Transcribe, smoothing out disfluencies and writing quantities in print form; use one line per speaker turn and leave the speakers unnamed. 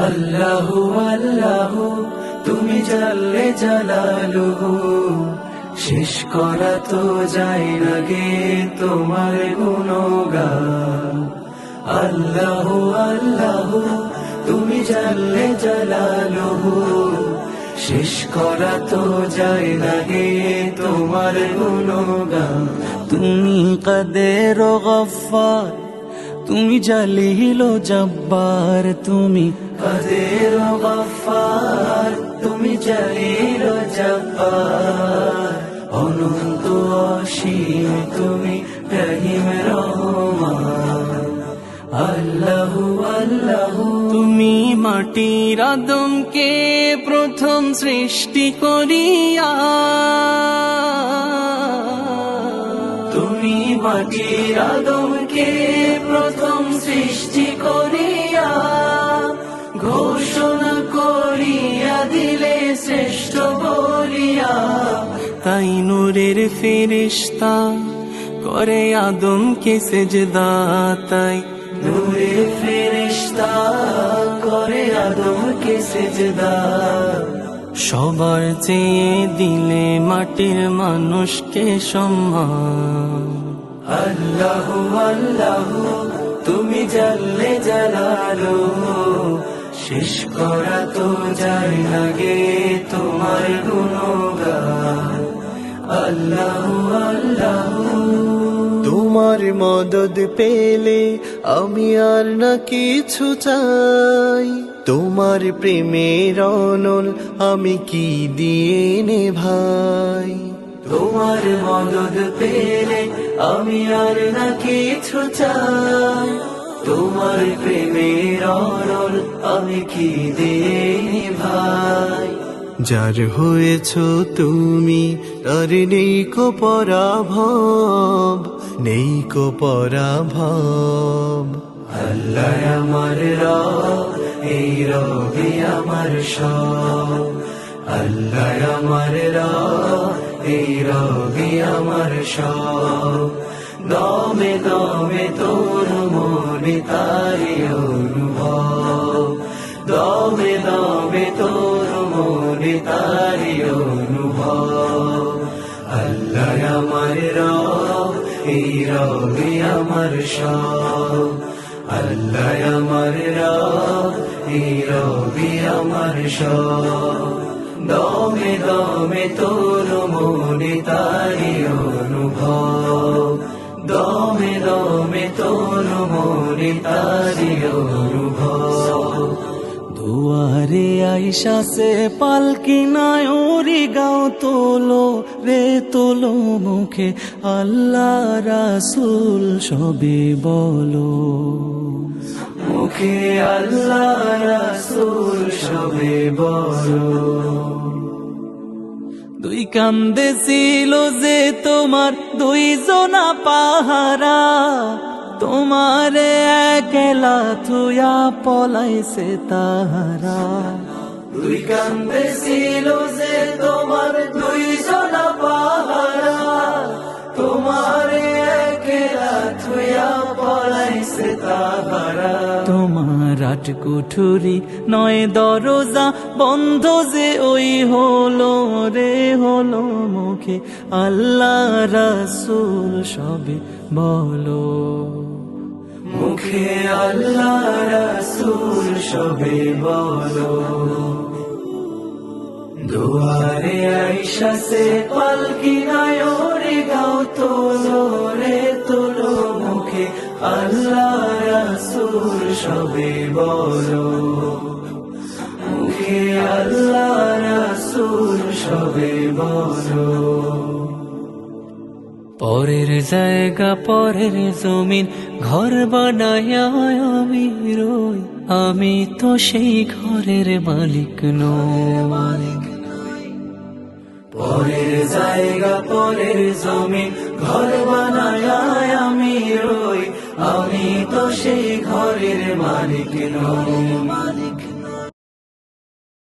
আল্লাহু আল্লাহু তুমি জাল্লে জালালুহু, শেষ করা তো যায় না গে তোমার গুণগান। আল্লাহু আল্লাহু তুমি জাল্লে জালালুহু, শেষ করা তো যায় না গে তোমার গুণগান।
তুমি কাদের ও গফফার, তুমি জালিল ও জব্বার, তুমি
কাদের ও গফফার, তুমি জালিল ও জব্বার। অনন্ত অসীম তুমি রহিম রহমান। আল্লাহু আল্লাহু
তুমি মাটির আদমকে প্রথম সৃষ্টি করিয়া,
তুমি মাটির আদমকে প্রথম সৃষ্টি করিয়া, ঘোষণা করিয়া দিলে শ্রেষ্ঠ বলিয়া।
তাই নূরের ফেরেশতা করে আদমকে সেজদা, তাই
নূরের ফেরেশতা করে আদমকে সেজদা।
সবার চেয়ে দিলে মাটির মানুষকে সম্মান।
আল্লাহু আল্লাহু তুমি জাল্লে জালালুহু, শেষ করা তো যায় না গে তোমার গুণগান। আল্লাহু আল্লাহু
তোমার মদদ পেলে আমি আর না কিছু চাই, তোমার প্রেমের অনল আমি কি দিয়ে নে ভাই।
তোমার মদদ পেলে আমি আর না কিছু চাই, তোমার প্রেমের অনল আমি কি দিয়ে ভাই।
যার হয়েছ তুমি তার নেই কো পরাভব, নেই কো পরাভব।
আল্লাহ আমার রব, এই রবি আমার সব। আল্লাহ আমার রব, এই রবি আমার সব। দমে দমে তোর মনে তারি অনুভব, দমে দমে তোর মনে তারি অনুভব। আল্লাহ আমার রব, এই রবি আমার সব। আল্লাহ আমার রব, এই রবি আমার সব। দমে দমে তোর মনে তারি অনুভব, দমে দমে তোর মনে তারি অনুভব।
দুয়ারে আইসা সে পালকি নাই ওরি গাও তোলো রে তোলো, মুখে আল্লাহ রাসূল সবে বলো।
মুখে আল্লাহ রাসূল সবে বলো।
দুই কান্দে ছিল যে তোমার দুইজনা পাহারা, তোমারে একলা থুয়া পলাইছে তাহারা।
দুই কান্দে ছিল যে তোমার দুইজনা পাহারা, তোমারে একলা থুয়া পলাইছে তাহারা।
তোমার আট কুঠুরি নয় দরজা বন্ধ যে ওই হলো রে হলো, মুখে আল্লাহ রাসূল সবে বলো।
মুখে আল্লাহ রাসূল সবে বলো। দুয়ারে আইসা সে পালকি নাই ওরে গাও তোলো রে তোলো, মুখে আল্লাহ রাসূল সবে বলো। মুখে আল্লাহ রাসূল সবে বলো।
পরের জায়গা পরের জমিন ঘর বানায় আমি রই, আমি তো সেই ঘরের মালিক নই।
পরের জায়গা পরের জমিন ঘর বানায় আমি রই, আমি তো সেই ঘরের মালিক নই।